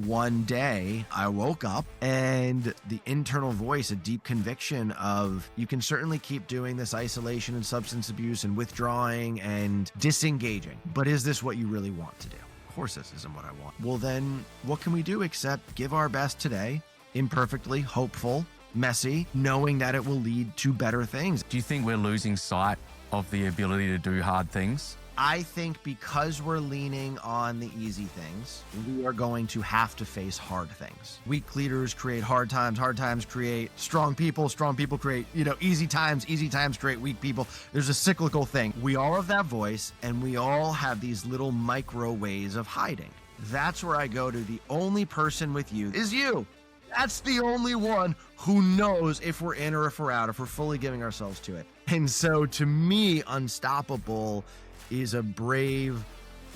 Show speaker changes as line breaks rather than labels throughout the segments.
One day I woke up and the internal voice, a deep conviction of you can certainly keep doing this isolation and substance abuse and withdrawing and disengaging, but is this what you really want to do? Of course this isn't what I want. Well then, what can we do except give our best today, imperfectly, hopeful, messy, knowing that it will lead to better things.
Do you think we're losing sight of the ability to do hard things?
I think because we're leaning on the easy things, we are going to have to face hard things. Weak leaders create hard times create strong people create, easy times create weak people. There's a cyclical thing. We all have that voice and we all have these little micro ways of hiding. That's where I go to. The only person with you is you. That's the only one who knows if we're in or if we're out, if we're fully giving ourselves to it. And so to me, unstoppable is a brave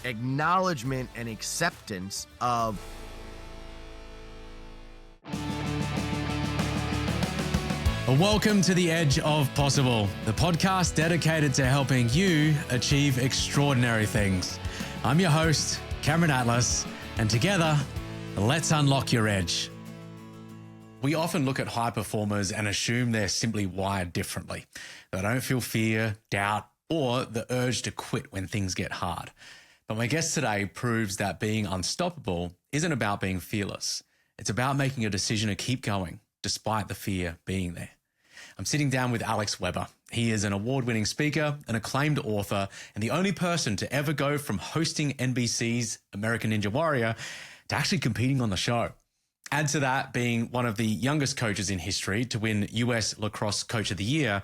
acknowledgement and acceptance of
Welcome to The Edge of Possible, the podcast dedicated to helping you achieve extraordinary things. I'm your host, Cameron Atlas, and together, let's unlock your edge. We often look at high performers and assume they're simply wired differently. They don't feel fear, doubt, or the urge to quit when things get hard. But my guest today proves that being unstoppable isn't about being fearless. It's about making a decision to keep going, despite the fear being there. I'm sitting down with Alex Weber. He is an award-winning speaker, an acclaimed author, and the only person to ever go from hosting NBC's American Ninja Warrior to actually competing on the show. Add to that being one of the youngest coaches in history to win US Lacrosse Coach of the Year,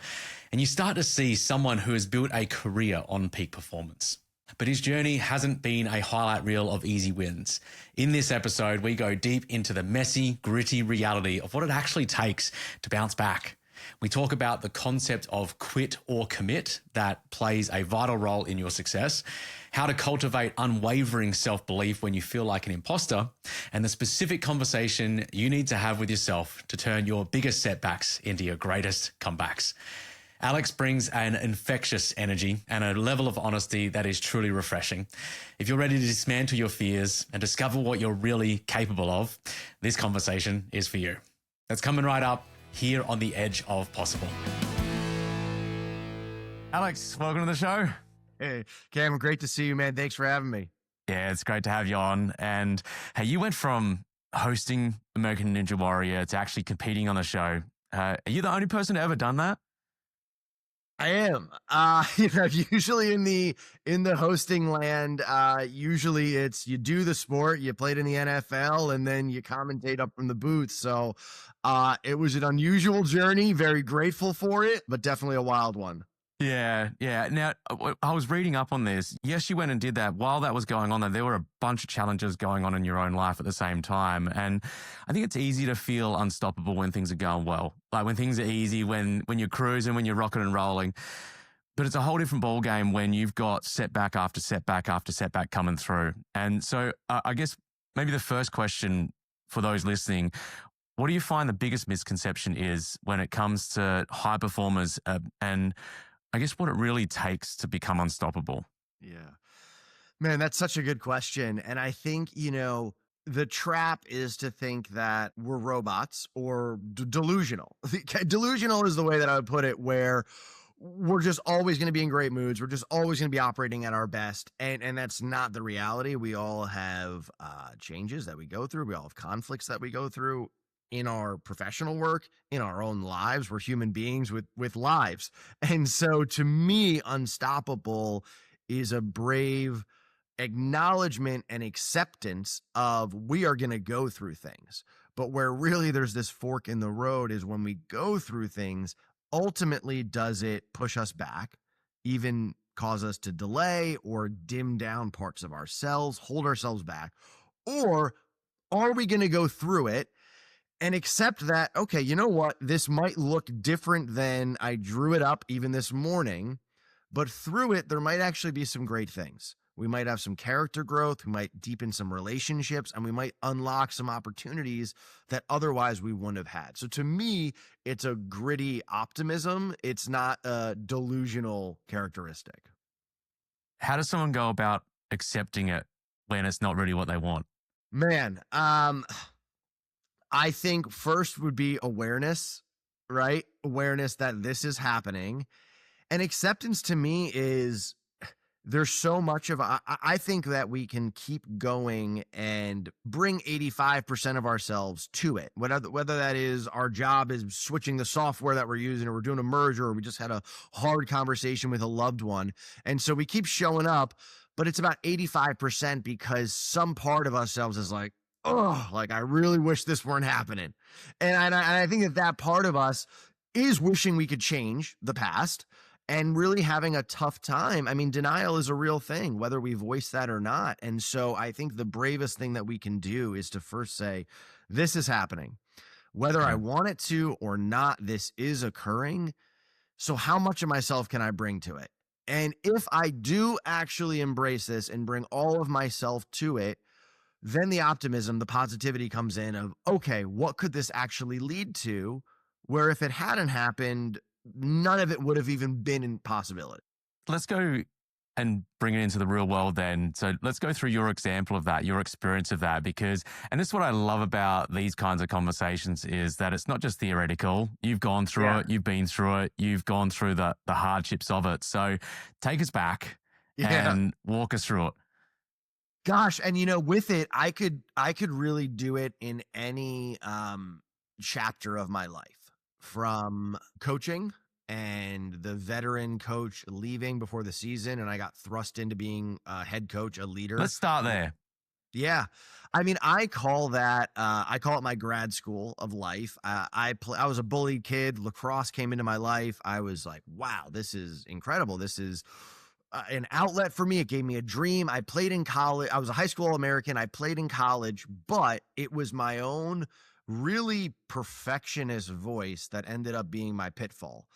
and you start to see someone who has built a career on peak performance. But his journey hasn't been a highlight reel of easy wins. In this episode, we go deep into the messy, gritty reality of what it actually takes to bounce back. We talk about the concept of quit or commit that plays a vital role in your success, how to cultivate unwavering self-belief when you feel like an imposter, and the specific conversation you need to have with yourself to turn your biggest setbacks into your greatest comebacks. Alex brings an infectious energy and a level of honesty that is truly refreshing. If you're ready to dismantle your fears and discover what you're really capable of, this conversation is for you. That's coming right up here on The Edge of Possible. Alex, welcome to the show.
Hey, Cam, great to see you, man. Thanks for having me.
Yeah, it's great to have you on. And hey, you went from hosting American Ninja Warrior to actually competing on the show. Are you the only person to ever done that?
I am. Usually in the hosting land, usually it's you do the sport, you played in the NFL, and then you commentate up from the booth. So it was an unusual journey, very grateful for it, but definitely a wild one.
Yeah. Now, I was reading up on this. Yes, you went and did that. While that was going on, there were a bunch of challenges going on in your own life at the same time. And I think it's easy to feel unstoppable when things are going well. Like when things are easy, when you're cruising, when you're rocking and rolling. But it's a whole different ballgame when you've got setback after setback after setback coming through. And so I guess maybe the first question for those listening, what do you find the biggest misconception is when it comes to high performers and I guess what it really takes to become unstoppable?
Yeah, man, that's such a good question. And I think, the trap is to think that we're robots or delusional. Delusional is the way that I would put it, where we're just always going to be in great moods. We're just always going to be operating at our best. And that's not the reality. We all have changes that we go through. We all have conflicts that we go through in our professional work, in our own lives. We're human beings with lives. And so to me, unstoppable is a brave acknowledgement and acceptance of we are going to go through things. But where really there's this fork in the road is when we go through things, ultimately, does it push us back, even cause us to delay or dim down parts of ourselves, hold ourselves back? Or are we going to go through it and accept that, okay, you know what? This might look different than I drew it up even this morning, but through it, there might actually be some great things. We might have some character growth. We might deepen some relationships, and we might unlock some opportunities that otherwise we wouldn't have had. So to me, it's a gritty optimism. It's not a delusional characteristic.
How does someone go about accepting it when it's not really what they want?
Man, I think first would be awareness, right? Awareness that this is happening. And acceptance to me is there's so much of I think that we can keep going and bring 85% of ourselves to it. Whether that is our job is switching the software that we're using, or we're doing a merger, or we just had a hard conversation with a loved one. And so we keep showing up, but it's about 85% because some part of ourselves is like, oh, like I really wish this weren't happening. And I think that that part of us is wishing we could change the past and really having a tough time. I mean, denial is a real thing, whether we voice that or not. And so I think the bravest thing that we can do is to first say, this is happening. Whether I
Yeah.
want it to or not, this is occurring. So how much of myself can I bring to it? And if I do actually embrace this and bring all of myself to it, then the optimism, the positivity comes in of, okay, what could this actually lead to? Where if it hadn't happened, none of it would have even been in possibility.
Let's go and bring it into the real world then. So let's go through your example of that, your experience of that, because, and this is what I love about these kinds of conversations is that it's not just theoretical. You've gone through
Yeah.
it, you've been through it, you've gone through the hardships of it. So take us back
Yeah.
and walk us through it.
Gosh, and with it, I could really do it in any chapter of my life, from coaching and the veteran coach leaving before the season, and I got thrust into being a head coach, a leader.
Let's start there.
Yeah. I mean, I call it my grad school of life. I was a bullied kid. Lacrosse came into my life. I was like, wow, this is incredible. This is an outlet for me. It gave me a dream. I played in college. I was a high school All-American. I played in college, but it was my own really perfectionist voice that ended up being my pitfall.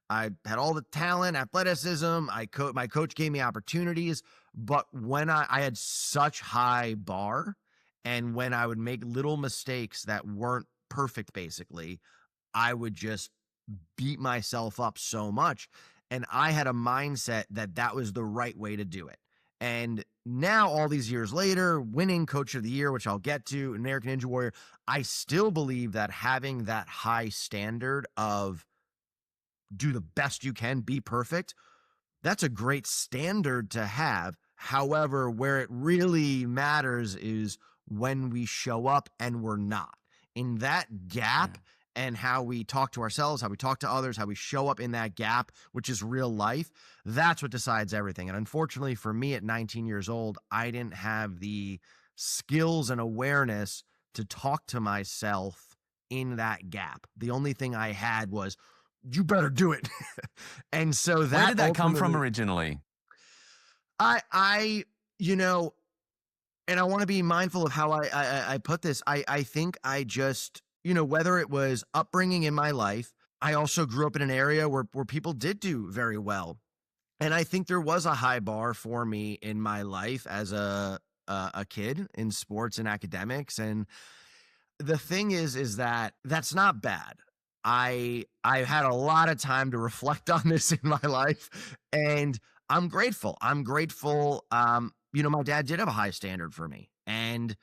I had all the talent, athleticism. My coach gave me opportunities, but when I had such high bar, and when I would make little mistakes that weren't perfect, basically, I would just beat myself up so much. And I had a mindset that that was the right way to do it. And now, all these years later, winning coach of the year, which I'll get to, American Ninja Warrior, I still believe that having that high standard of do the best you can, be perfect, that's a great standard to have. However, where it really matters is when we show up and we're not. In that gap, and how we talk to ourselves, how we talk to others, how we show up in that gap, which is real life, that's what decides everything. And unfortunately for me at 19 years old, I didn't have the skills and awareness to talk to myself in that gap. The only thing I had was, you better do it. And so that
Where did that come from
ultimately,
originally?
I, and I want to be mindful of how I put this. I think I just, whether it was upbringing in my life, I also grew up in an area where people did do very well. And I think there was a high bar for me in my life as a kid in sports and academics. And the thing is that that's not bad. I had a lot of time to reflect on this in my life, and I'm grateful. I'm grateful. My dad did have a high standard for me, and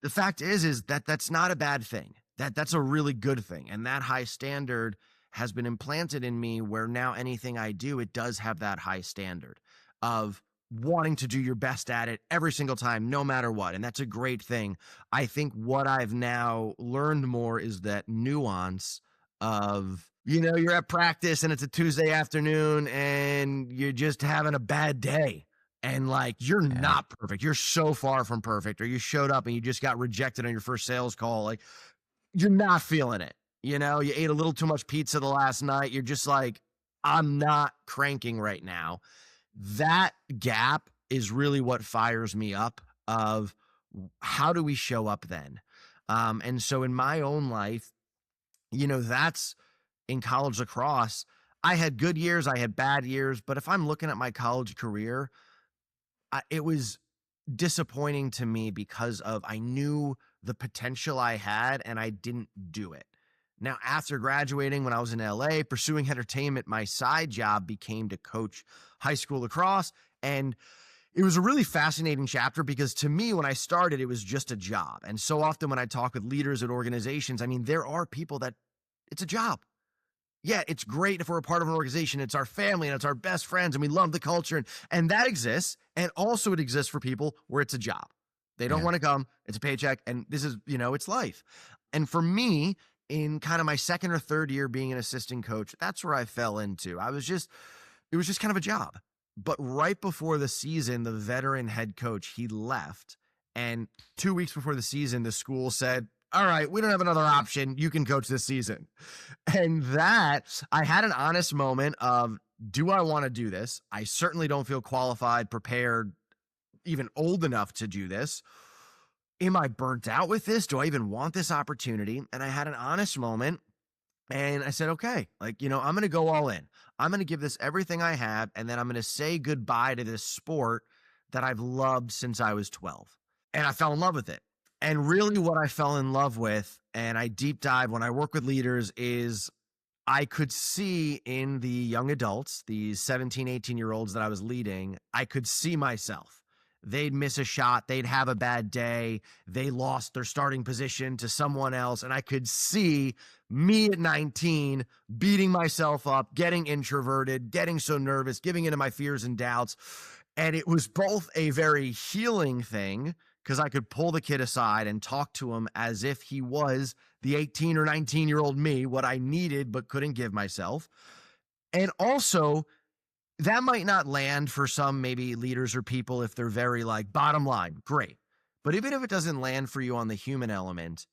the fact is that that's not a bad thing. That's a really good thing, and that high standard has been implanted in me, where now anything I do, it does have that high standard of wanting to do your best at it every single time, no matter what. And that's a great thing. I think what I've now learned more is that nuance of, you're at practice and it's a Tuesday afternoon and you're just having a bad day. And like, you're
Yeah.
not perfect. You're so far from perfect. Or you showed up and you just got rejected on your first sales call. Like, you're not feeling it. You ate a little too much pizza the last night. You're just like, I'm not cranking right now. That gap is really what fires me up of how do we show up then? And so in my own life, that's in college lacrosse. I had good years, I had bad years, but if I'm looking at my college career, it was disappointing to me because of I knew the potential I had and I didn't do it. Now, after graduating, when I was in LA, pursuing entertainment, my side job became to coach high school lacrosse. And It was a really fascinating chapter because to me, when I started, it was just a job. And so often when I talk with leaders at organizations, I mean, there are people that it's a job. Yeah, it's great if we're a part of an organization. It's our family and it's our best friends and we love the culture. And that exists. And also it exists for people where it's a job. They don't
Yeah.
want to come. It's a paycheck. And this is, it's life. And for me, in kind of my second or third year being an assistant coach, that's where I fell into. It was just kind of a job. But right before the season, the veteran head coach, he left. And 2 weeks before the season, the school said, all right, we don't have another option. You can coach this season. And that I had an honest moment of, do I want to do this? I certainly don't feel qualified, prepared, even old enough to do this. Am I burnt out with this? Do I even want this opportunity? And I had an honest moment and I said, okay, I'm going to go all in. I'm going to give this everything I have. And then I'm going to say goodbye to this sport that I've loved since I was 12. And I fell in love with it. And really what I fell in love with, and I deep dive when I work with leaders, is I could see in the young adults, these 17, 18-year-olds that I was leading, I could see myself. They'd miss a shot. They'd have a bad day. They lost their starting position to someone else. And I could see me at 19 beating myself up, getting introverted, getting so nervous, giving into my fears and doubts. And it was both a very healing thing because I could pull the kid aside and talk to him as if he was the 18 or 19-year-old me, what I needed but couldn't give myself. And also, that might not land for some maybe leaders or people if they're very like bottom line, great. But even if it doesn't land for you on the human element,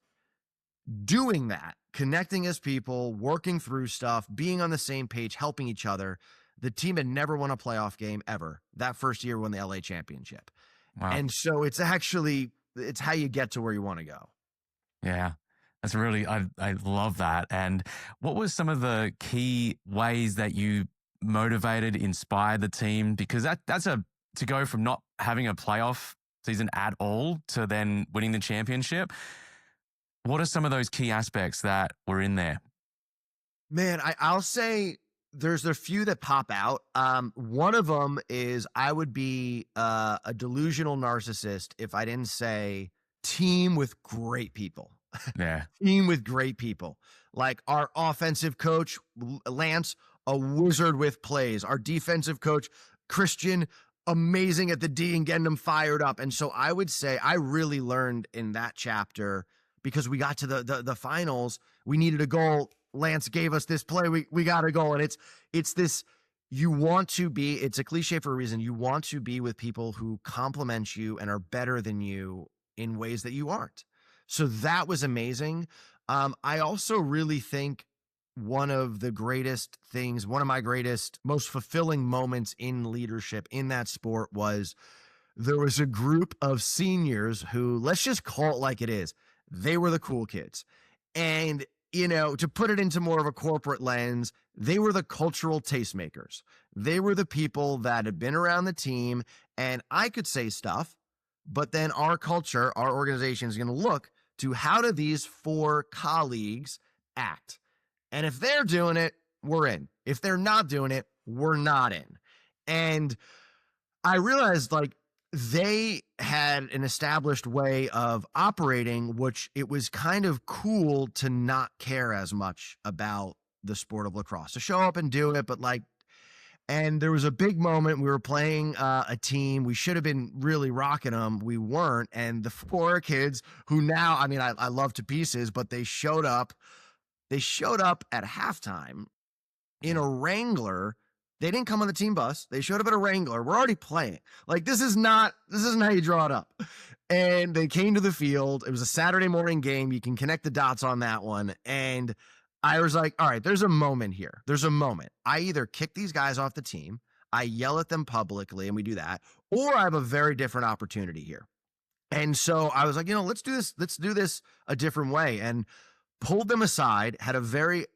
doing that, connecting as people, working through stuff, being on the same page, helping each other, the team had never won a playoff game ever. That first year won the LA championship.
Wow.
And so it's how you get to where you want to go.
Yeah. That's really, I love that. And what was some of the key ways that you motivated, inspired the team? Because to go from not having a playoff season at all to then winning the championship. What are some of those key aspects that were in there?
Man, I'll say there's a few that pop out. One of them is I would be a delusional narcissist if I didn't say team with great people.
Yeah.
Team with great people. Like our offensive coach, Lance, a wizard with plays. Our defensive coach, Christian, amazing at the D and getting them fired up. And so I would say I really learned in that chapter because we got to the finals. We needed a goal. Lance gave us this play. We got a goal. And it's this, you want to be, it's a cliche for a reason. You want to be with people who compliment you and are better than you in ways that you aren't. So that was amazing. I also really think one of my greatest, most fulfilling moments in leadership in that sport was there was a group of seniors who, let's just call it like it is. They were the cool kids. And, to put it into more of a corporate lens, they were the cultural tastemakers. They were the people that had been around the team, and I could say stuff, but then our culture, our organization is going to look to how do these four colleagues act? And if they're doing it, we're in. If they're not doing it, we're not in. And I realized they had an established way of operating, which it was kind of cool to not care as much about the sport of lacrosse, to show up and do it. But and there was a big moment. We were playing a team. We should have been really rocking them. We weren't. And the four kids who now, I love to pieces, but they showed up at halftime in a Wrangler. They didn't come on the team bus. They showed up at a Wrangler. We're already playing. This isn't how you draw it up. And they came to the field. It was a Saturday morning game. You can connect the dots on that one. And I was like, all right, there's a moment here. There's a moment. I either kick these guys off the team, I yell at them publicly, and we do that, or I have a very different opportunity here. And so I was like, let's do this a different way. And pulled them aside, had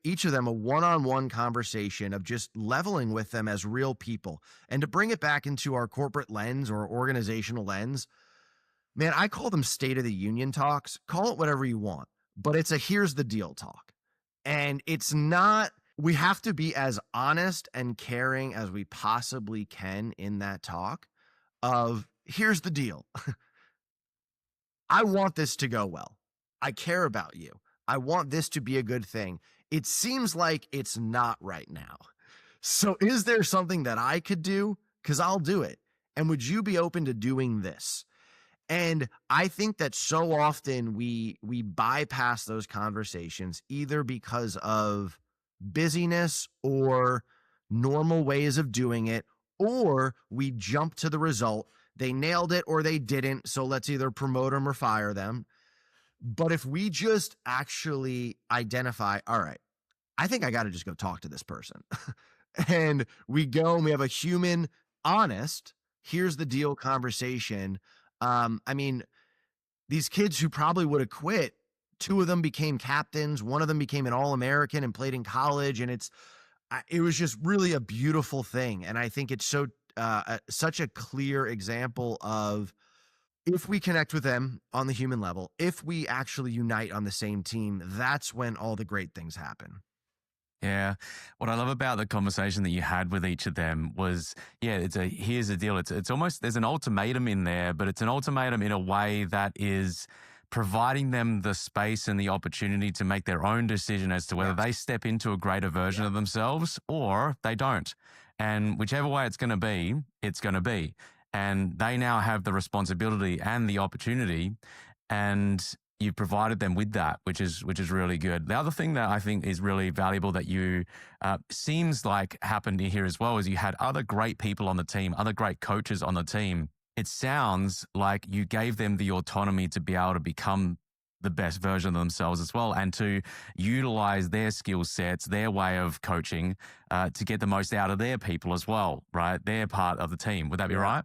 each of them a one-on-one conversation of just leveling with them as real people. And to bring it back into our corporate lens or organizational lens, man, I call them State of the Union talks. Call it whatever you want, but it's a here's the deal talk. And it's not, we have to be as honest and caring as we possibly can in that talk. of here's the deal. I want this to go well. I care about you. I want this to be a good thing. It seems like it's not right now. So is there something that I could do? Because I'll do it. And would you be open to doing this? And I think that so often we bypass those conversations either because of busyness or normal ways of doing it, or we jump to the result. They nailed it or they didn't. So let's either promote them or fire them. But if we just actually identify, all right, I think I got to just go talk to this person. And we go and we have a human, honest, here's the deal conversation. I mean, these kids who probably would have quit, two of them became captains, one of them became an All-American and played in college. And it was just really a beautiful thing. And I think it's such a clear example of if we connect with them on the human level, if we actually unite on the same team, that's when all the great things happen.
Yeah. What I love about the conversation that you had with each of them was, here's the deal. It's almost, there's an ultimatum in there, but it's an ultimatum in a way that is providing them the space and the opportunity to make their own decision as to whether they step into a greater version of themselves or they don't. And whichever way it's going to be, it's going to be. And they now have the responsibility and the opportunity, and you've provided them with that, which is really good. The other thing that I think is really valuable that you seems like happened here as well is you had other great people on the team, other great coaches on the team. It sounds like you gave them the autonomy to be able to become the best version of themselves as well, and to utilize their skill sets, their way of coaching to get the most out of their people as well, right? They're part of the team. Would that be right?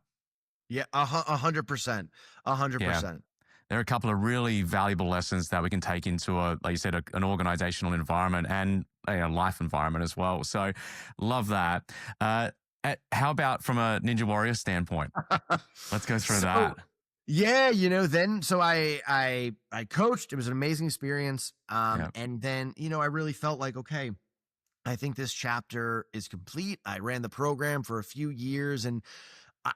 Yeah, 100%. 100%.
There are a couple of really valuable lessons that we can take into like you said, an organizational environment and a life environment as well. So love that. How about from a Ninja Warrior standpoint? Let's go through that.
Yeah, so I coached. It was an amazing experience. And then, I really felt like, okay, I think this chapter is complete. I ran the program for a few years, and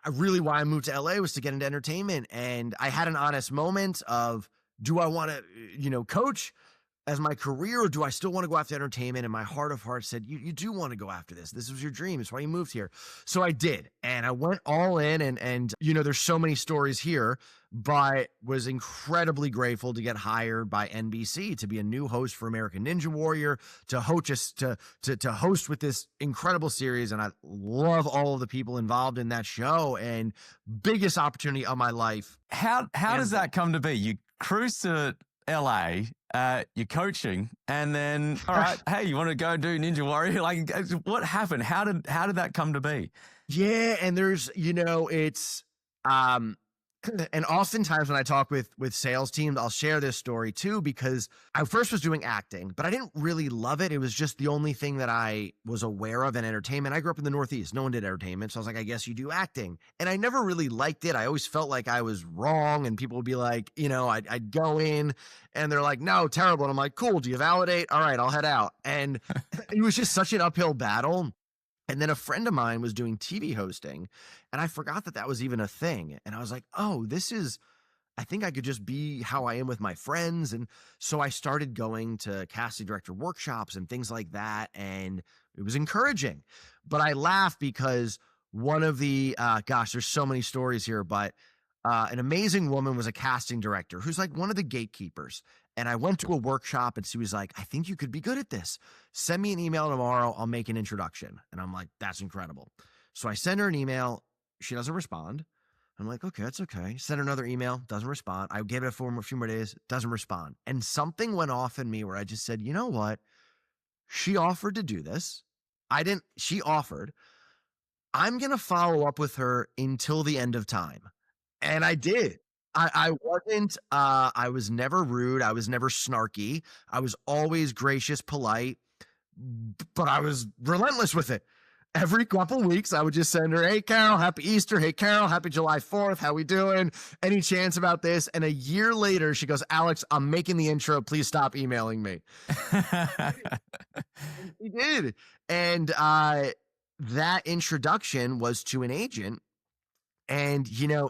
really why I moved to LA was to get into entertainment. And I had an honest moment of, do I want to, coach as my career, or do I still want to go after entertainment? And my heart of hearts said, you do want to go after this. This was your dream. It's why you moved here. So I did. And I went all in, and there's so many stories here, but was incredibly grateful to get hired by NBC to be a new host for American Ninja Warrior, to host with this incredible series. And I love all of the people involved in that show, and biggest opportunity of my life.
How does that come to be? You cruise to LA, you're coaching, and then all right, hey, you want to go do Ninja Warrior? Like, what happened? How did that come to be?
Yeah, and there's it's and oftentimes when I talk with sales teams, I'll share this story too, because I first was doing acting, but I didn't really love it. It was just the only thing that I was aware of in entertainment. I grew up in the Northeast. No one did entertainment. So I was like, I guess you do acting. And I never really liked it. I always felt like I was wrong, and people would be like, I'd go in and they're like, no, terrible. And I'm like, cool. Do you validate? All right, I'll head out. And it was just such an uphill battle. And then a friend of mine was doing TV hosting, and I forgot that was even a thing. And I was like, oh, I think I could just be how I am with my friends. And so I started going to casting director workshops and things like that. And it was encouraging, but I laugh because one of the, there's so many stories here, but an amazing woman was a casting director who's like one of the gatekeepers. And I went to a workshop, and she was like, I think you could be good at this. Send me an email tomorrow. I'll make an introduction. And I'm like, that's incredible. So I send her an email. She doesn't respond. I'm like, okay, that's okay. Send her another email. Doesn't respond. I gave it a few more days. Doesn't respond. And something went off in me where I just said, you know what? She offered to do this. She offered. I'm going to follow up with her until the end of time. And I did. I wasn't, I was never rude. I was never snarky. I was always gracious, polite, but I was relentless with it. Every couple of weeks, I would just send her, hey, Carol, happy Easter. Hey, Carol, happy July 4th. How we doing? Any chance about this? And a year later, she goes, Alex, I'm making the intro. Please stop emailing me. He did. And that introduction was to an agent. And,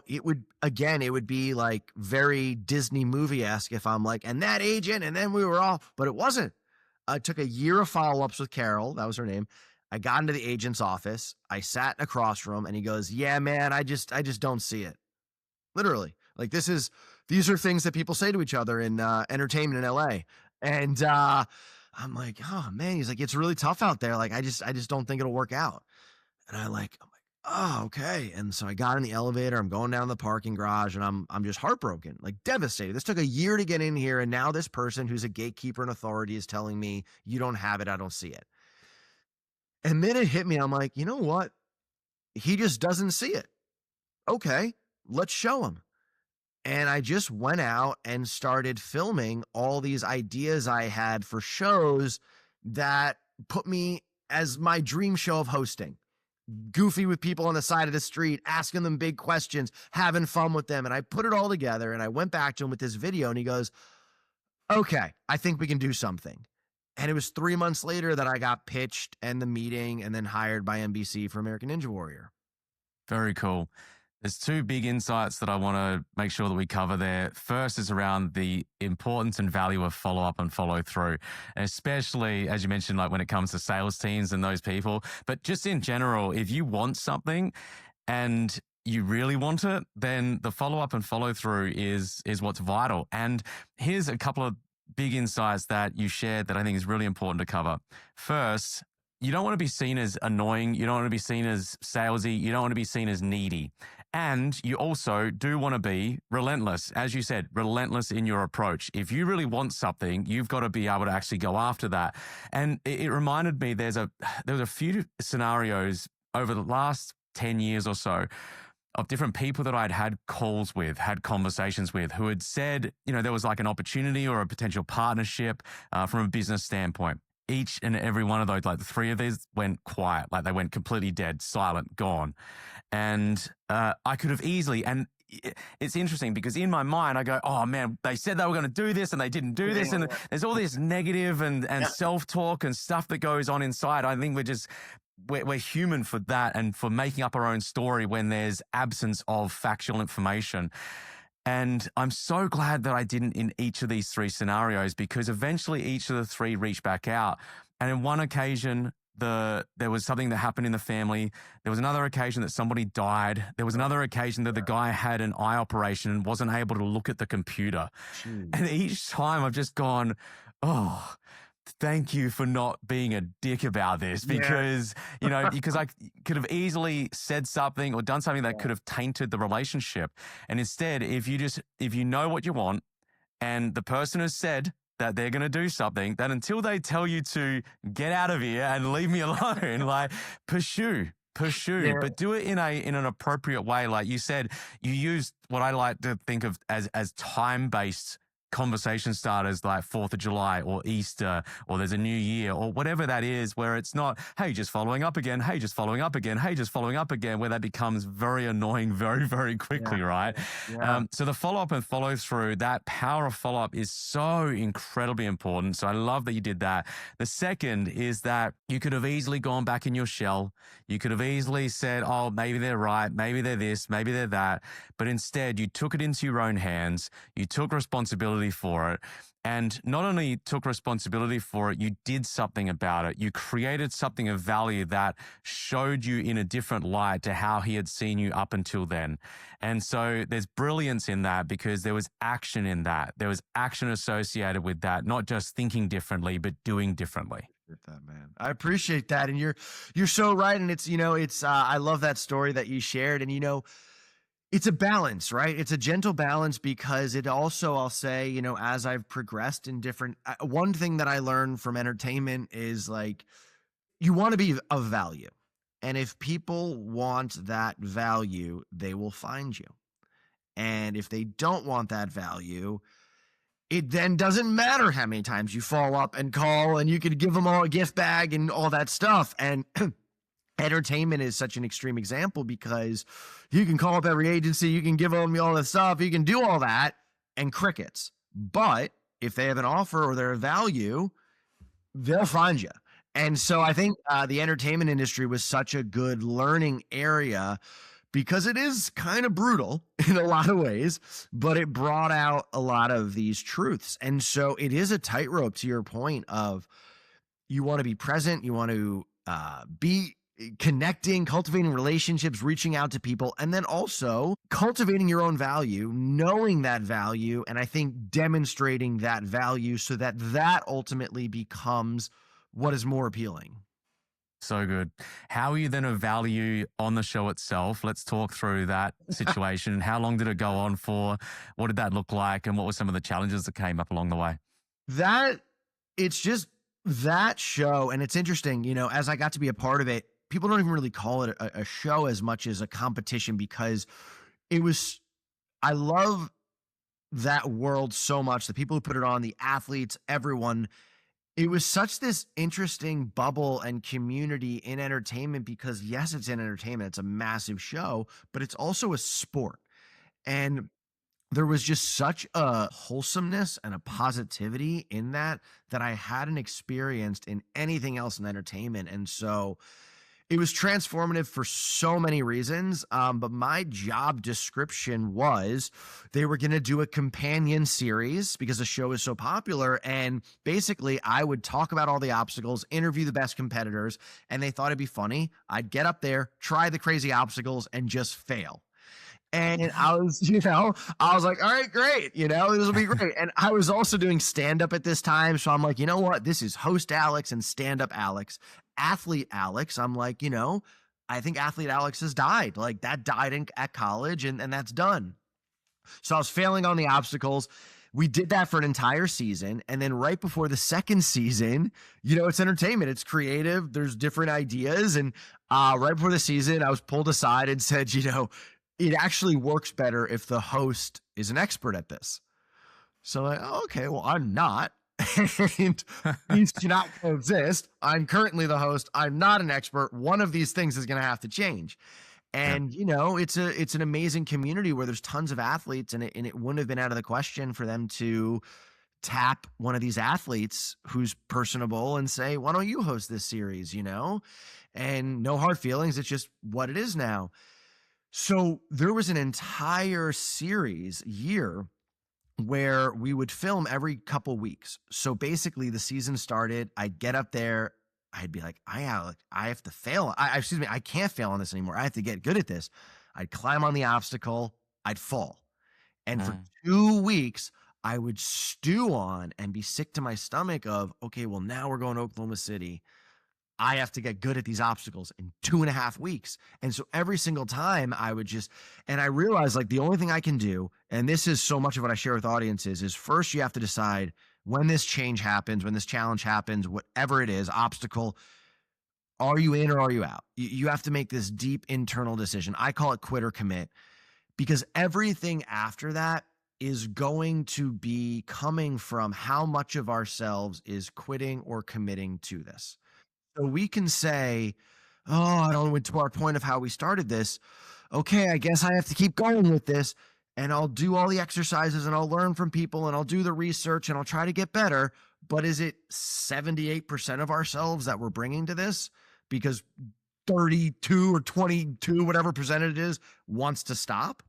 it would be like very Disney movie-esque if I'm like, and that agent, and then we were off, but it wasn't. I took a year of follow-ups with Carol. That was her name. I got into the agent's office. I sat in across from him and he goes, yeah, man, I just don't see it. Literally. Like these are things that people say to each other in entertainment in LA. And I'm like, oh man, he's like, it's really tough out there. Like, I just don't think it'll work out. And I'm like, oh, okay. And so I got in the elevator, I'm going down the parking garage and I'm just heartbroken, like devastated. This took a year to get in here. And now this person who's a gatekeeper and authority is telling me you don't have it. I don't see it. And then it hit me. I'm like, you know what? He just doesn't see it. Okay, let's show him. And I just went out and started filming all these ideas I had for shows that put me as my dream show of hosting. Goofy with people on the side of the street, asking them big questions, having fun with them. And I put it all together and I went back to him with this video and he goes, okay, I think we can do something. And it was 3 months later that I got pitched and the meeting and then hired by NBC for American Ninja Warrior.
Very cool. There's two big insights that I want to make sure that we cover there. First is around the importance and value of follow up and follow through, and especially, as you mentioned, like when it comes to sales teams and those people. But just in general, if you want something and you really want it, then the follow up and follow through is what's vital. And here's a couple of big insights that you shared that I think is really important to cover. First, you don't want to be seen as annoying. You don't want to be seen as salesy. You don't want to be seen as needy. And you also do want to be relentless. As you said, relentless in your approach. If you really want something, you've got to be able to actually go after that. And it reminded me, there was a few scenarios over the last 10 years or so of different people that I'd had calls with, had conversations with, who had said, there was like an opportunity or a potential partnership from a business standpoint. Each and every one of those, like the three of these went quiet, like they went completely dead, silent, gone. And I could have easily, and it's interesting because in my mind, I go, oh man, they said they were going to do this and they didn't do this. And there's all this negative and self-talk and stuff that goes on inside. I think we're human for that and for making up our own story when there's absence of factual information. And I'm so glad that I didn't in each of these three scenarios, because eventually each of the three reached back out. And in one occasion, there was something that happened in the family. There was another occasion that somebody died. There was another occasion that the guy had an eye operation and wasn't able to look at the computer. And each time I've just gone, oh, thank you for not being a dick about this, because, because I could have easily said something or done something that could have tainted the relationship. And instead, if you know what you want and the person has said that they're going to do something, that until they tell you to get out of here and leave me alone, like pursue, but do it in an appropriate way. Like you said, you use what I like to think of as time-based conversation starters, like 4th of July or Easter, or there's a new year or whatever that is, where it's not, hey, just following up again, hey, just following up again, hey, just following up again, where that becomes very annoying very, very quickly, right? So the follow-up and follow-through, that power of follow-up is so incredibly important. So I love that you did that. The second is that you could have easily gone back in your shell. You could have easily said, oh, maybe they're right, maybe they're this, maybe they're that. But instead, you took it into your own hands. You took responsibility for it, and not only took responsibility for it, you did something about it. You created something of value that showed you in a different light to how he had seen you up until then. And so there's brilliance in that, because there was action in that. There was action associated with that, not just thinking differently, but doing differently.
That, man, I appreciate that, and you're so right. And it's I love that story that you shared, and it's a balance, right? It's a gentle balance, because it also, I'll say, as I've progressed in different, one thing that I learned from entertainment is like, you want to be of value. And if people want that value, they will find you. And if they don't want that value, it then doesn't matter how many times you follow up and call, and you could give them all a gift bag and all that stuff. And entertainment is such an extreme example, because you can call up every agency, you can give them all this stuff, you can do all that, and crickets. But if they have an offer or they're a value, they'll find you. And so I think the entertainment industry was such a good learning area, because it is kind of brutal in a lot of ways, but it brought out a lot of these truths. And so it is a tightrope, to your point of, you want to be present, you want to be connecting, cultivating relationships, reaching out to people, and then also cultivating your own value, knowing that value, and I think demonstrating that value so that that ultimately becomes what is more appealing.
So good. How are you then of value on the show itself? Let's talk through that situation. How long did it go on for? What did that look like? And what were some of the challenges that came up along the way?
It's just that show. And it's interesting, as I got to be a part of it, people don't even really call it a show as much as a competition, because I love that world so much. The people who put it on, the athletes, everyone, it was such this interesting bubble and community in entertainment, because yes, it's in entertainment. It's a massive show, but it's also a sport. And there was just such a wholesomeness and a positivity in that I hadn't experienced in anything else in entertainment. And so it was transformative for so many reasons. But my job description was they were going to do a companion series because the show is so popular. And basically, I would talk about all the obstacles, interview the best competitors, and they thought it'd be funny. I'd get up there, try the crazy obstacles, and just fail. And I was like, all right, great. This will be great. And I was also doing stand-up at this time. So I'm like, you know what? This is host Alex and stand-up Alex. Athlete Alex. I'm like, I think athlete Alex has died. Like, that died at college, and that's done. So I was failing on the obstacles. We did that for an entire season. And then right before the second season, it's entertainment, it's creative, there's different ideas. And right before the season, I was pulled aside and said, it actually works better if the host is an expert at this. So like, oh, okay, well, I'm not. And these cannot coexist. I'm currently the host. I'm not an expert. One of these things is going to have to change. And, it's an amazing community where there's tons of athletes, and it wouldn't have been out of the question for them to tap one of these athletes who's personable and say, why don't you host this series, and no hard feelings. It's just what it is now. So there was an entire year where we would film every couple weeks. So basically the season started, I'd get up there, I'd be like, I have to fail. I can't fail on this anymore. I have to get good at this. I'd climb on the obstacle, I'd fall. And for 2 weeks, I would stew on and be sick to my stomach of, okay, well, now we're going to Oklahoma City. I have to get good at these obstacles in 2.5 weeks. And so every single time I realized, like, the only thing I can do, and this is so much of what I share with audiences, is first you have to decide when this change happens, when this challenge happens, whatever it is, obstacle, are you in or are you out? You have to make this deep internal decision. I call it quit or commit, because everything after that is going to be coming from how much of ourselves is quitting or committing to this. So we can say, oh, I don't know, to our point of how we started this. Okay, I guess I have to keep going with this, and I'll do all the exercises, and I'll learn from people, and I'll do the research, and I'll try to get better. But is it 78% of ourselves that we're bringing to this? Because 32 or 22, whatever percentage it is, wants to stop.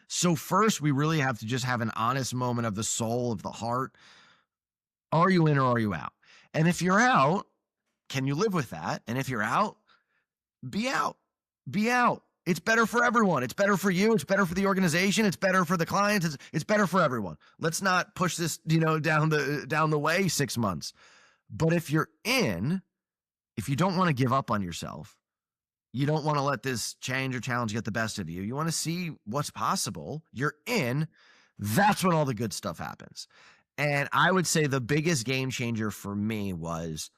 So first, we really have to just have an honest moment of the soul, of the heart. Are you in or are you out? And if you're out, can you live with that? And if you're out, be out. Be out. It's better for everyone. It's better for you. It's better for the organization. It's better for the clients. It's better for everyone. Let's not push this, down the way 6 months. But if you're in, if you don't want to give up on yourself, you don't want to let this change or challenge get the best of you, you want to see what's possible, you're in, that's when all the good stuff happens. And I would say the biggest game changer for me was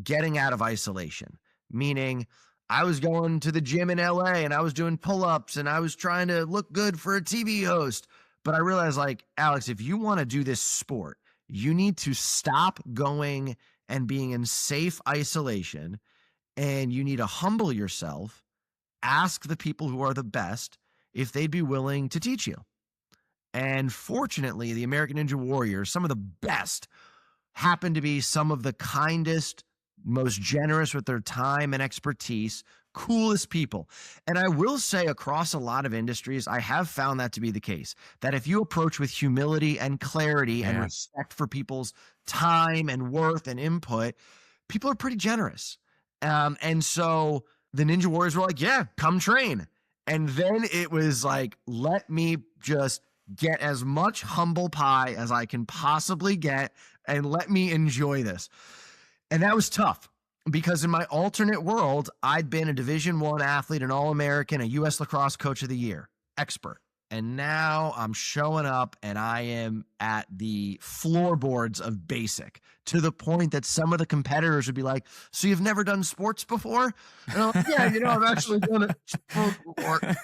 getting out of isolation, meaning I was going to the gym in LA and I was doing pull-ups and I was trying to look good for a TV host. But I realized, like, Alex, if you want to do this sport, you need to stop going and being in safe isolation, and you need to humble yourself, ask the people who are the best if they'd be willing to teach you. And fortunately, the American Ninja Warriors, some of the best, happen to be some of the kindest, most generous with their time and expertise, coolest people. And I will say across a lot of industries, I have found that to be the case, that if you approach with humility and clarity and
Yeah.
respect for people's time and worth and input, people are pretty generous. And so the Ninja Warriors were like, yeah, come train. And then it was like, let me just get as much humble pie as I can possibly get and let me enjoy this. And that was tough because in my alternate world, I'd been a Division I athlete, an All-American, a U.S. Lacrosse Coach of the Year, expert. And now I'm showing up and I am at the floorboards of basic, to the point that some of the competitors would be like, so you've never done sports before? And I'm like, yeah, I've actually done it before.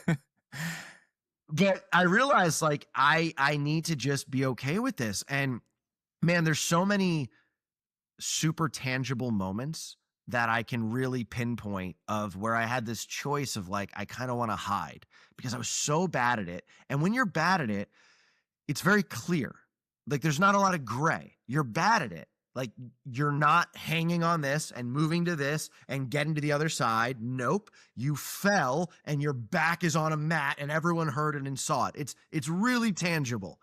But I realized like I need to just be okay with this. And man, there's so many super tangible moments that I can really pinpoint of where I had this choice of like, I kind of want to hide because I was so bad at it. And when you're bad at it, it's very clear. Like there's not a lot of gray. You're bad at it. Like you're not hanging on this and moving to this and getting to the other side. Nope. You fell and your back is on a mat and everyone heard it and saw it. It's really tangible.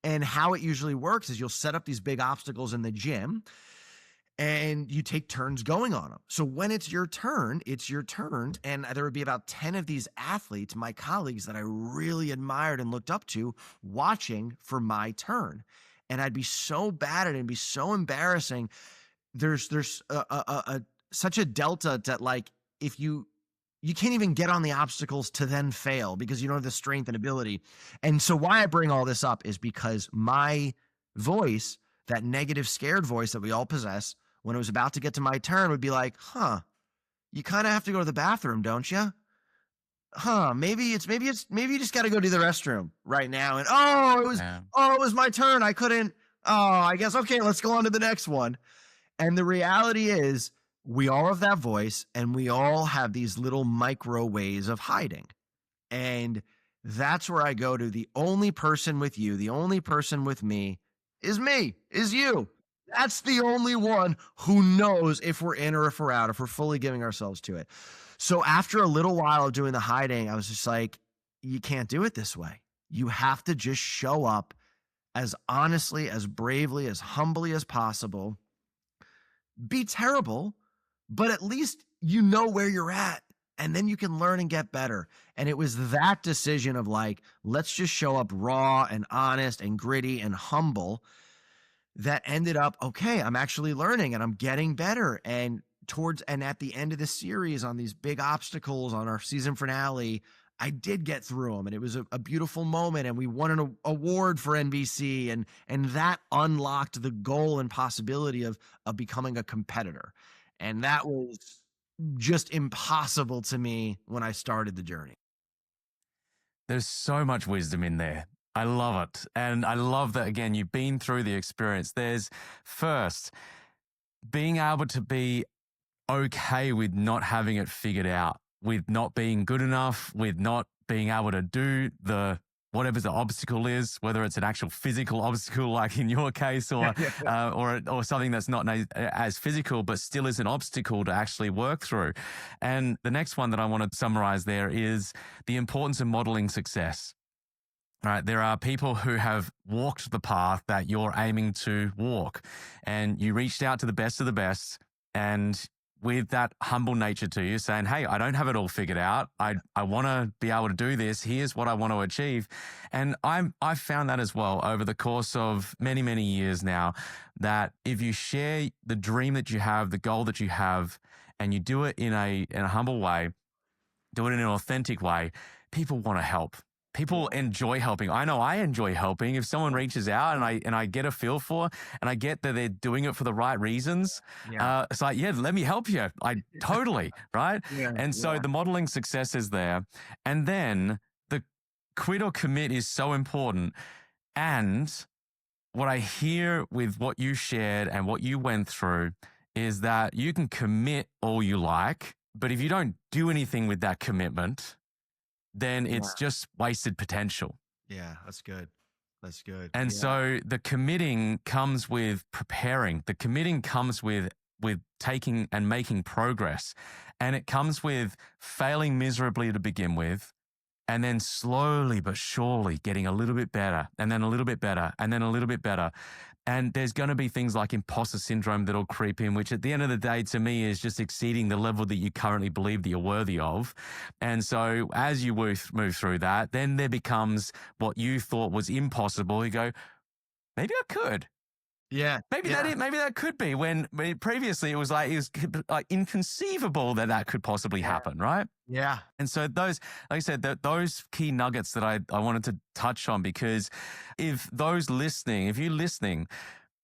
And how it usually works is you'll set up these big obstacles in the gym and you take turns going on them. So when it's your turn, and there would be about 10 of these athletes, my colleagues that I really admired and looked up to, watching for my turn. And I'd be so bad at it and be so embarrassing. There's such a delta that like, if you can't even get on the obstacles to then fail because you don't have the strength and ability. And so why I bring all this up is because my voice, that negative, scared voice that we all possess, when it was about to get to my turn, would be like, you kind of have to go to the bathroom, don't you? Maybe you just got to go to the restroom right now. And it was my turn. I couldn't. I guess, okay, let's go on to the next one. And the reality is we all have that voice and we all have these little micro ways of hiding. And that's where I go to the only person with you, the only person with me is you. That's the only one who knows if we're in or if we're out, if we're fully giving ourselves to it. So after a little while of doing the hiding, I was just like, you can't do it this way. You have to just show up as honestly, as bravely, as humbly as possible. Be terrible, but at least you know where you're at. And then you can learn and get better. And it was that decision of like, let's just show up raw and honest and gritty and humble that ended up, okay, I'm actually learning and I'm getting better. And at the end of the series on these big obstacles on our season finale, I did get through them and it was a beautiful moment and we won an award for NBC and that unlocked the goal and possibility of becoming a competitor. And that was just impossible to me when I started the journey.
There's so much wisdom in there. I love it. And I love that, again, you've been through the experience. There's first being able to be okay with not having it figured out, with not being good enough, with not being able to do whatever the obstacle is, whether it's an actual physical obstacle like in your case or something that's not as physical but still is an obstacle to actually work through. And the next one that I want to summarize there is the importance of modeling success. Right, there are people who have walked the path that you're aiming to walk, and you reached out to the best of the best, and with that humble nature to you, saying, hey, I don't have it all figured out. I want to be able to do this. Here's what I want to achieve. And I've found that as well over the course of many, many years now, that if you share the dream that you have, the goal that you have, and you do it in a humble way, do it in an authentic way, people want to help. People enjoy helping. I know I enjoy helping. If someone reaches out and I get a feel for, and I get that they're doing it for the right reasons, it's like, yeah, let me help you. Totally, right? And so the modeling success is there. And then the quit or commit is so important. And what I hear with what you shared and what you went through is that you can commit all you like, but if you don't do anything with that commitment, then it's just wasted potential.
Yeah, that's good. That's good.
And so the committing comes with preparing. The committing comes with with taking and making progress. And it comes with failing miserably to begin with, and then slowly but surely getting a little bit better, and then a little bit better, and then a little bit better. And there's going to be things like imposter syndrome that'll creep in, which at the end of the day, to me, is just exceeding the level that you currently believe that you're worthy of. And so as you move through that, then there becomes what you thought was impossible. You go, maybe I could.
Yeah.
Maybe that could be when previously it was like inconceivable that could possibly happen, right?
Yeah.
And so those, like I said, those key nuggets that I wanted to touch on, because if you're listening,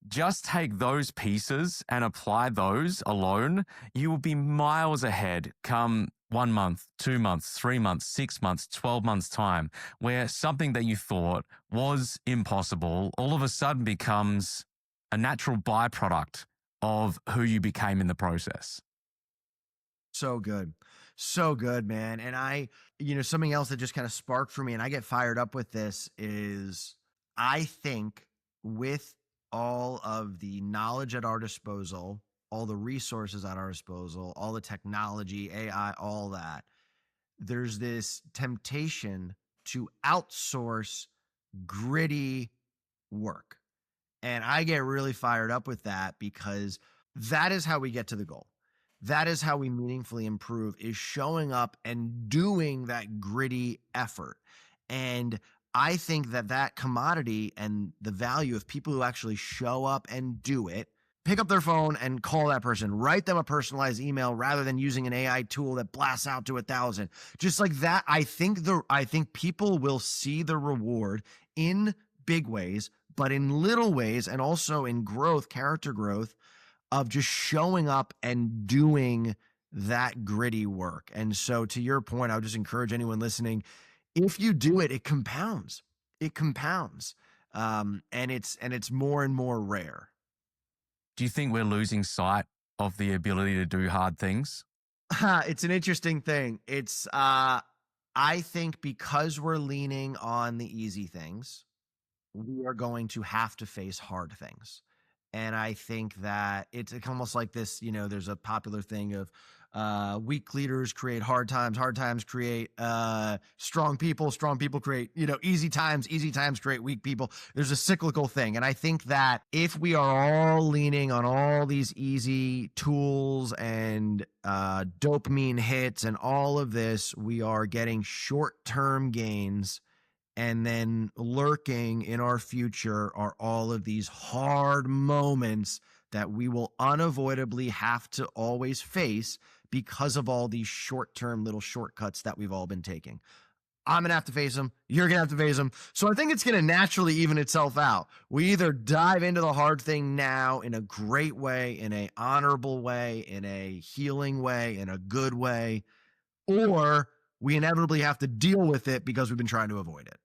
just take those pieces and apply those alone, you will be miles ahead come 1 month, 2 months, 3 months, 6 months, 12 months time, where something that you thought was impossible all of a sudden becomes a natural byproduct of who you became in the process.
So good. So good, man. And something else that just kind of sparked for me, and I get fired up with this, is I think with all of the knowledge at our disposal, all the resources at our disposal, all the technology, AI, all that, there's this temptation to outsource gritty work. And I get really fired up with that, because that is how we get to the goal. That is how we meaningfully improve, is showing up and doing that gritty effort. And I think that commodity and the value of people who actually show up and do it, pick up their phone and call that person, write them a personalized email rather than using an AI tool that blasts out to 1,000. Just like that, I think people will see the reward in big ways, but in little ways, and also in growth, character growth, of just showing up and doing that gritty work. And so to your point, I would just encourage anyone listening, if you do it, it compounds. It compounds. And it's more and more rare.
Do you think we're losing sight of the ability to do hard things?
It's an interesting thing. I think because we're leaning on the easy things, we are going to have to face hard things. And I think that it's almost like this, there's a popular thing of weak leaders create hard times create strong people create, easy times create weak people. There's a cyclical thing. And I think that if we are all leaning on all these easy tools and dopamine hits and all of this, we are getting short-term gains. And then lurking in our future are all of these hard moments that we will unavoidably have to always face because of all these short-term little shortcuts that we've all been taking. I'm going to have to face them. You're going to have to face them. So I think it's going to naturally even itself out. We either dive into the hard thing now in a great way, in an honorable way, in a healing way, in a good way, or we inevitably have to deal with it because we've been trying to avoid it.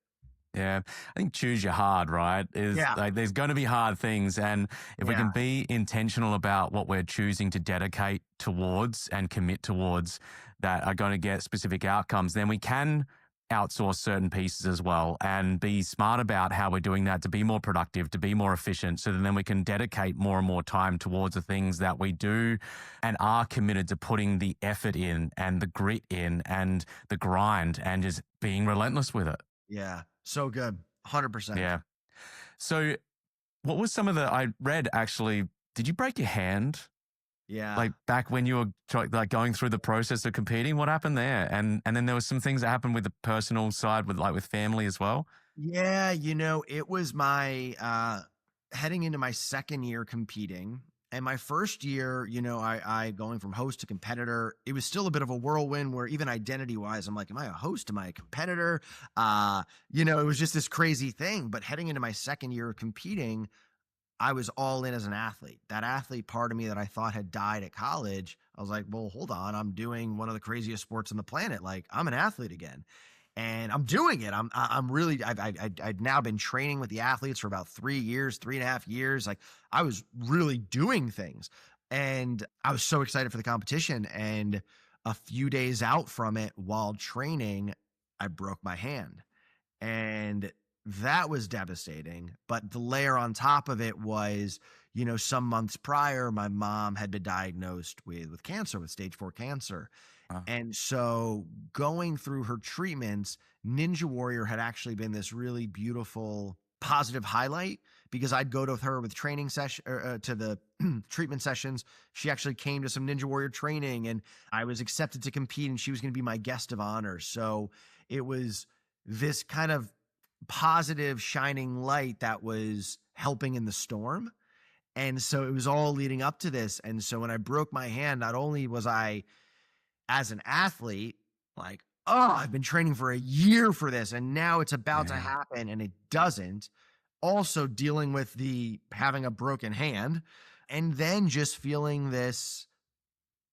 Yeah, I think choose your hard, right? Like there's going to be hard things. And if we can be intentional about what we're choosing to dedicate towards and commit towards that are going to get specific outcomes, then we can outsource certain pieces as well and be smart about how we're doing that to be more productive, to be more efficient, so that then we can dedicate more and more time towards the things that we do and are committed to putting the effort in and the grit in and the grind and just being relentless with it.
Yeah. So good. 100%.
Yeah. So what was some of I read actually, did you break your hand?
Yeah.
Like back when you were going through the process of competing, what happened there? And then there was some things that happened with the personal side with family as well.
Yeah. It was my, heading into my second year competing. And my first year, I going from host to competitor, it was still a bit of a whirlwind where even identity wise, I'm like, am I a host? Am I a competitor? It was just this crazy thing. But heading into my second year of competing, I was all in as an athlete. That athlete part of me that I thought had died at college, I was like, well, hold on. I'm doing one of the craziest sports on the planet. Like, I'm an athlete again. And I'm doing it. I'd now been training with the athletes for about 3.5 years. Like, I was really doing things, and I was so excited for the competition. And a few days out from it, while training, I broke my hand, and that was devastating. But the layer on top of it was, some months prior, my mom had been diagnosed with cancer, with stage 4 cancer.
Uh,
And so going through her treatments, Ninja Warrior had actually been this really beautiful, positive highlight because I'd go to her with training session to the treatment sessions. She actually came to some Ninja Warrior training and I was accepted to compete and she was going to be my guest of honor. So it was this kind of positive shining light that was helping in the storm. And so it was all leading up to this. And so when I broke my hand, not only was I, as an athlete, like, oh, I've been training for a year for this, and now it's about to
yeah,
happen, and it doesn't. Also dealing with the having a broken hand, and then just feeling this,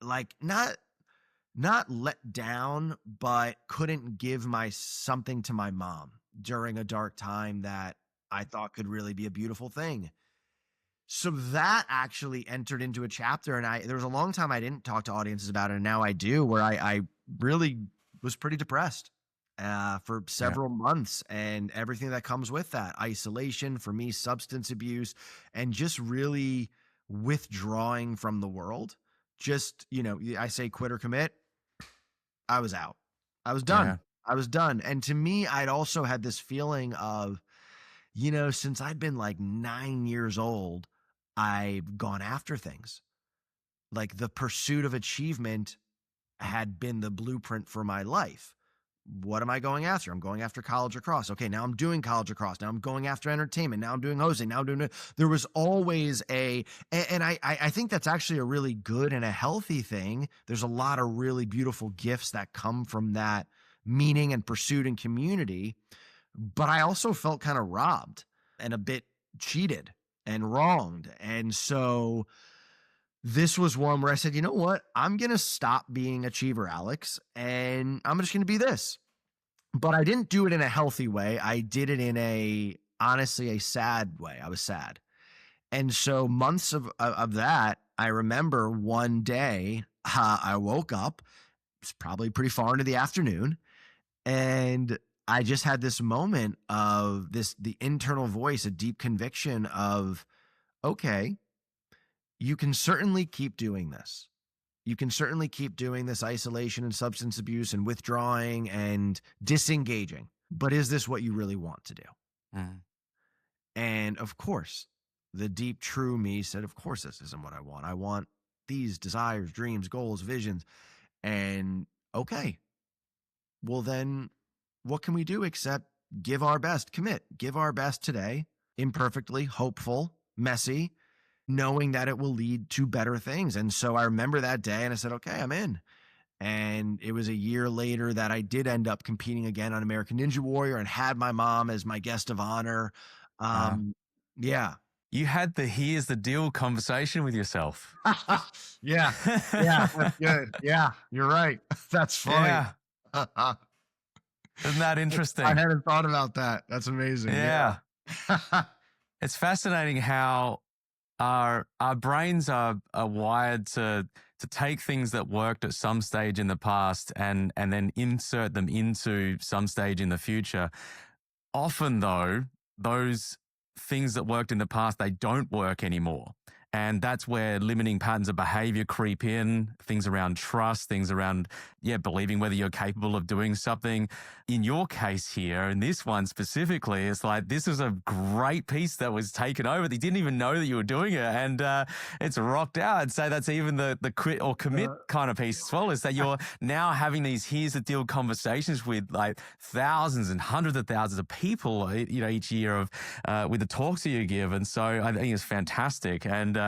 like, not let down, but couldn't give my something to my mom during a dark time that I thought could really be a beautiful thing. So that actually entered into a chapter, and there was a long time I didn't talk to audiences about it, and now I do, where I really was pretty depressed for
yeah,
several months, and everything that comes with that: isolation, for me, substance abuse, and just really withdrawing from the world. Just, I say quit or commit. I was out. I was
yeah,
done. I was done. And to me, I'd also had this feeling of, since I'd been like 9 years old, I've gone after things. Like the pursuit of achievement had been the blueprint for my life. What am I going after? I'm going after college lacrosse. Okay, now I'm doing college lacrosse. Now I'm going after entertainment. Now I'm doing hosting. Now I'm doing it. There was always and I think that's actually a really good and a healthy thing. There's a lot of really beautiful gifts that come from that meaning and pursuit and community. But I also felt kind of robbed and a bit cheated and wronged. And so this was one where I said, you know what? I'm going to stop being Achiever Alex and I'm just going to be this. But I didn't do it in a healthy way. I did it in honestly, a sad way. I was sad. And so months of that, I remember one day I woke up, it's probably pretty far into the afternoon, and I just had this moment of the internal voice, a deep conviction of, okay, you can certainly keep doing this. You can certainly keep doing this isolation and substance abuse and withdrawing and disengaging. But is this what you really want to do?
mm,
And of course, the deep, true me said, of course, this isn't what I want. I want these desires, dreams, goals, visions. And okay, well, then what can we do except give our best, commit, give our best today, imperfectly, hopeful, messy, knowing that it will lead to better things. And so I remember that day and I said, okay, I'm in. And it was a year later that I did end up competing again on American Ninja Warrior and had my mom as my guest of honor.
wow.
Yeah.
You had the here's the deal conversation with yourself.
Yeah. Yeah. That's good. Yeah. You're right. That's funny.
Yeah. Isn't that interesting?
I hadn't thought about that. That's amazing.
Yeah.
Yeah.
It's fascinating how our brains are wired to take things that worked at some stage in the past and then insert them into some stage in the future. Often though, those things that worked in the past, they don't work anymore. And that's where limiting patterns of behavior creep in, things around trust, things around, believing whether you're capable of doing something. In your case here, in this one specifically, it's like this was a great piece that was taken over. They didn't even know that you were doing it. And it's rocked out. I'd say that's even the quit or commit kind of piece as well, is that you're now having these here's the deal conversations with like thousands and hundreds of thousands of people, each year of with the talks that you give. And so I think it's fantastic. And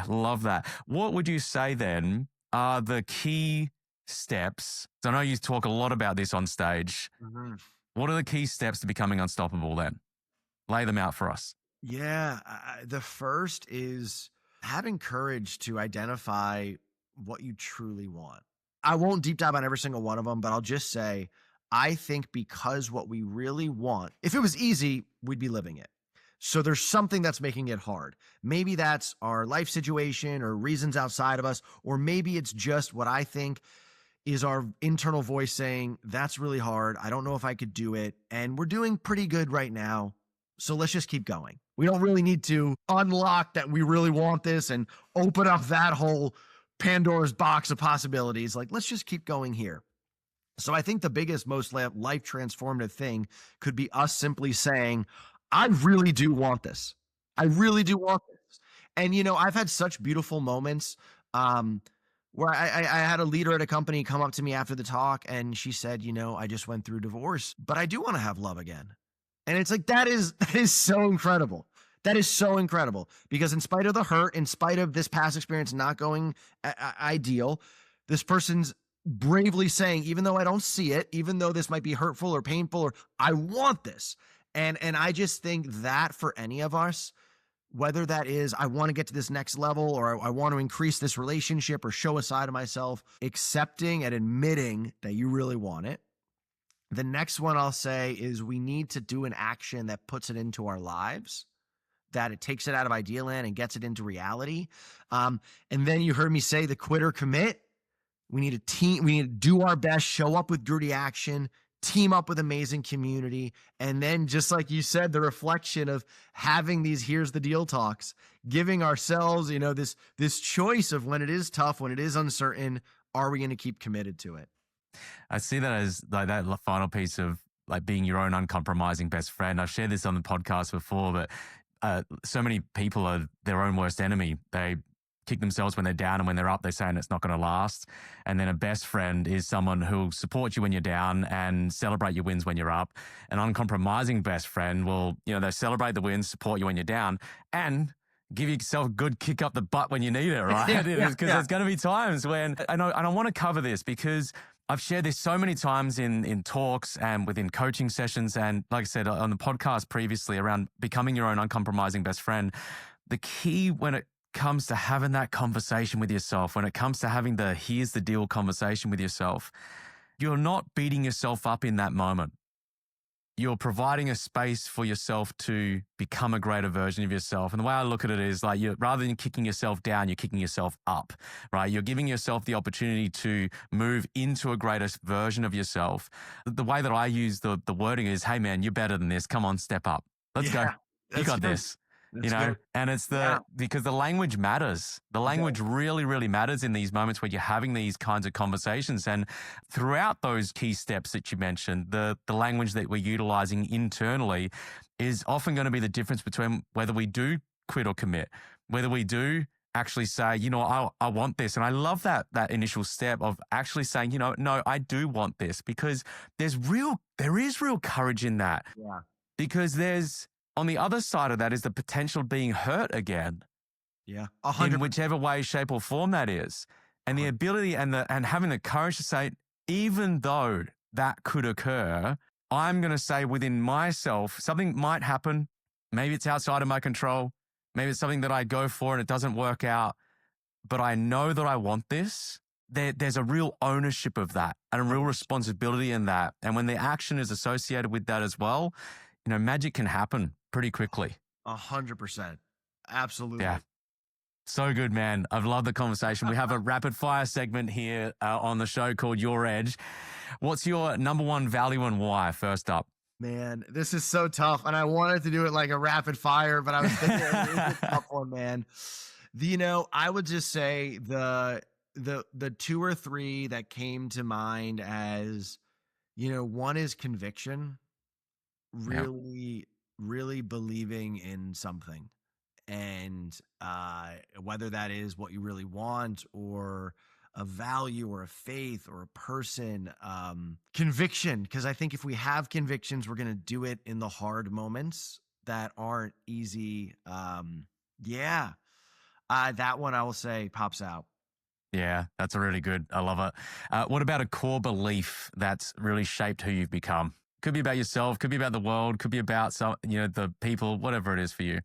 love that. What would you say then are the key steps? I know you talk a lot about this on stage.
Mhm.
What are the key steps to becoming unstoppable then? Lay them out for us.
Yeah. The first is having courage to identify what you truly want. I won't deep dive on every single one of them, but I'll just say, I think because what we really want, if it was easy, we'd be living it. So there's something that's making it hard. Maybe that's our life situation or reasons outside of us, or maybe it's just what I think is our internal voice saying, that's really hard. I don't know if I could do it. And we're doing pretty good right now. So let's just keep going. We don't really need to unlock that we really want this and open up that whole Pandora's box of possibilities. Like, let's just keep going here. So I think the biggest, most life transformative thing could be us simply saying, I really do want this. I really do want this. And, I've had such beautiful moments where I had a leader at a company come up to me after the talk and she said, I just went through divorce, but I do want to have love again. And it's like, that is so incredible. That is so incredible because in spite of the hurt, in spite of this past experience not going ideal, this person's bravely saying, even though I don't see it, even though this might be hurtful or painful, or I want this. And I just think that for any of us, whether that is, I want to get to this next level, or I want to increase this relationship or show a side of myself, accepting and admitting that you really want it. The next one I'll say is we need to do an action that puts it into our lives, that it takes it out of idea land and gets it into reality. And then you heard me say the quit or commit. We need a team. We need to do our best, show up with gritty action, team up with amazing community. And then just like you said, the reflection of having these here's the deal talks, giving ourselves, this choice of when it is tough, when it is uncertain, are we going to keep committed to it?
I see that as like that final piece of like being your own uncompromising best friend. I've shared this on the podcast before, but so many people are their own worst enemy. They kick themselves when they're down, and when they're up, they're saying it's not going to last. And then a best friend is someone who'll support you when you're down and celebrate your wins when you're up. An uncompromising best friend will, they celebrate the wins, support you when you're down, and give yourself a good kick up the butt when you need it, right? Because there's going to be times when, and I want to cover this because I've shared this so many times in talks and within coaching sessions. And like I said, on the podcast previously around becoming your own uncompromising best friend, the key when it comes to having that conversation with yourself, when it comes to having the here's the deal conversation with yourself, you're not beating yourself up in that moment. You're providing a space for yourself to become a greater version of yourself. And the way I look at it is like, rather than kicking yourself down, you're kicking yourself up, right? You're giving yourself the opportunity to move into a greater version of yourself. The way that I use the wording is, hey man, you're better than this. Come on, step up. Let's go. You got this.
Good.
And it's because the language matters. The language really, really matters in these moments where you're having these kinds of conversations. And throughout those key steps that you mentioned, the language that we're utilizing internally is often going to be the difference between whether we do quit or commit, whether we do actually say, I want this. And I love that initial step of actually saying, no, I do want this, because there is real courage in that.
Yeah.
Because on the other side of that is the potential of being hurt again.
Yeah.
100%. In whichever way, shape, or form that is. And the ability and having the courage to say, even though that could occur, I'm going to say within myself, something might happen. Maybe it's outside of my control. Maybe it's something that I go for and it doesn't work out. But I know that I want this. There's a real ownership of that and a real responsibility in that. And when the action is associated with that as well, magic can happen pretty quickly.
100%. Absolutely.
Yeah. So good, man. I've loved the conversation. We have a rapid fire segment here on the show called Your Edge. What's your number one value and why? First up.
Man, this is so tough. And I wanted to do it like a rapid fire, but I was thinking it was a tough one, man. I would just say the two or three that came to mind as, one is conviction. Really believing in something, and whether that is what you really want or a value or a faith or a person, conviction, because I think if we have convictions, we're going to do it in the hard moments that aren't easy. That one I will say pops out.
Yeah, that's a really good. I love it. What about a core belief that's really shaped who you've become? Could be about yourself, could be about the world, could be about some, the people, whatever it is for you.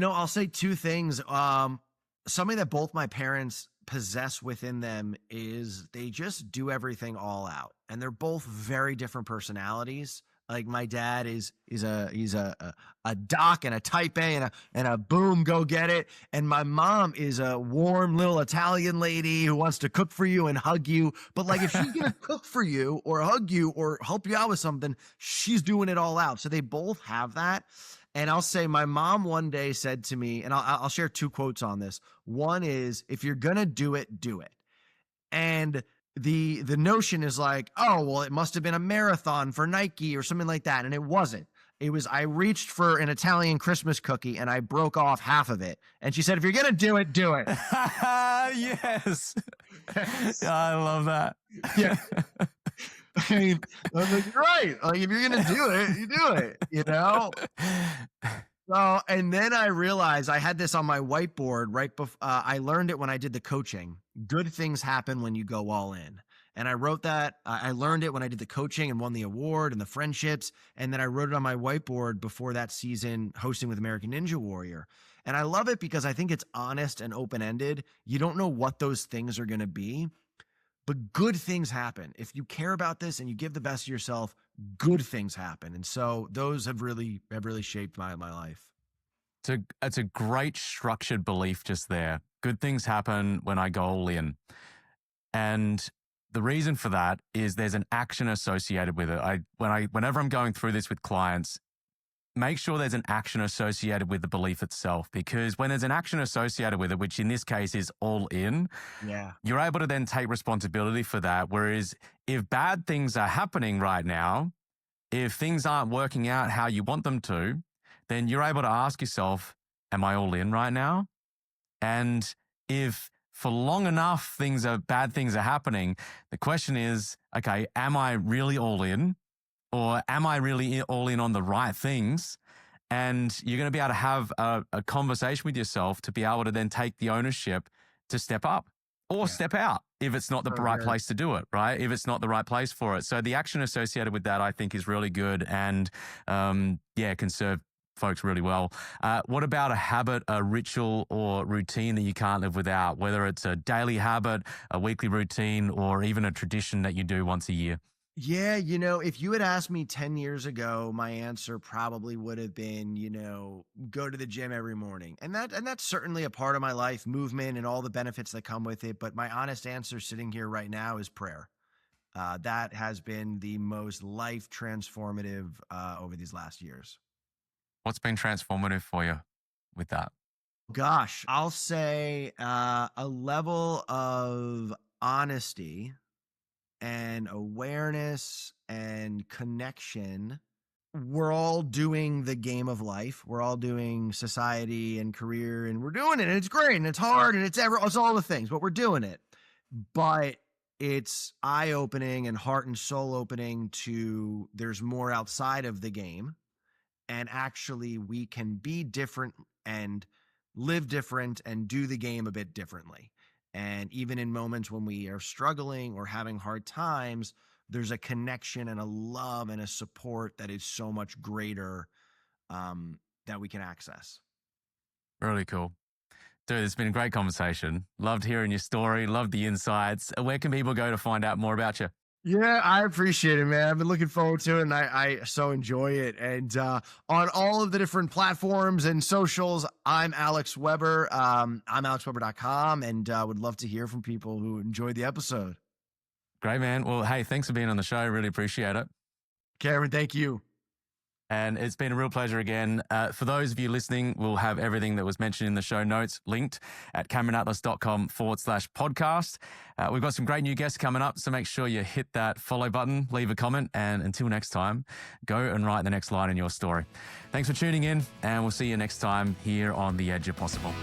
I'll say two things. Something that both my parents possess within them is they just do everything all out, and they're both very different personalities. Like my dad he's a doc and a type A and a boom, go get it. And my mom is a warm little Italian lady who wants to cook for you and hug you. But like if she's gonna cook for you or hug you or help you out with something, she's doing it all out. So they both have that. And I'll say my mom one day said to me, and I'll share two quotes on this. One is, if you're going to do it, do it. And the notion is like, oh, well, it must have been a marathon for Nike or something like that. And it wasn't. It was, I reached for an Italian Christmas cookie and I broke off half of it. And she said, if you're going to do it, do it.
Yes. Yeah, I love that.
Yeah. I mean, I was like, you're right. Like, if you're going to do it, you do it, you know? So, and then I realized I had this on my whiteboard right before I learned it when I did the coaching. Good things happen when you go all in. And I wrote that. I learned it when I did the coaching and won the award and the friendships. And then I wrote it on my whiteboard before that season hosting with American Ninja Warrior. And I love it because I think it's honest and open-ended. You don't know what those things are going to be, but good things happen. If you care about this and you give the best of yourself, good things happen. And so those have really shaped my life.
It's a great structured belief just there. Good things happen when I go all in. And the reason for that is there's an action associated with it. Whenever I'm going through this with clients, make sure there's an action associated with the belief itself, because when there's an action associated with it, which in this case is all in, you're able to then take responsibility for that. Whereas if bad things are happening right now, if things aren't working out how you want them to, then you're able to ask yourself, am I all in right now? And if for long enough bad things are happening, the question is, okay, am I really all in? Or am I really all in on the right things? And you're going to be able to have a conversation with yourself to be able to then take the ownership to step up or step out if it's not the right place to do it, right? If it's not the right place for it. So the action associated with that, I think, is really good and, can serve folks really well. What about a habit, a ritual or routine that you can't live without, whether it's a daily habit, a weekly routine, or even a tradition that you do once a year?
Yeah, if you had asked me 10 years ago, my answer probably would have been, go to the gym every morning. And that's certainly a part of my life, movement and all the benefits that come with it. But my honest answer sitting here right now is prayer. That has been the most life transformative over these last years.
What's been transformative for you with that?
Gosh, I'll say a level of honesty and awareness and connection. We're all doing the game of life. We're all doing society and career, and we're doing it. And it's great, and it's hard, and it's all the things, but we're doing it. But it's eye-opening and heart and soul opening to there's more outside of the game. And actually, we can be different and live different and do the game a bit differently. And even in moments when we are struggling or having hard times, there's a connection and a love and a support that is so much greater that we can access.
Really cool. Dude, it's been a great conversation. Loved hearing your story. Loved the insights. Where can people go to find out more about you?
Yeah, I appreciate it, man. I've been looking forward to it, and I so enjoy it. And on all of the different platforms and socials, I'm Alex Weber. I'm alexweber.com, and would love to hear from people who enjoyed the episode.
Great, man. Well, hey, thanks for being on the show. Really appreciate it.
Cameron, thank you.
And it's been a real pleasure again. For those of you listening, we'll have everything that was mentioned in the show notes linked at cameronatlas.com/podcast. We've got some great new guests coming up, so make sure you hit that follow button, leave a comment, and until next time, go and write the next line in your story. Thanks for tuning in, and we'll see you next time here on The Edge of Possible.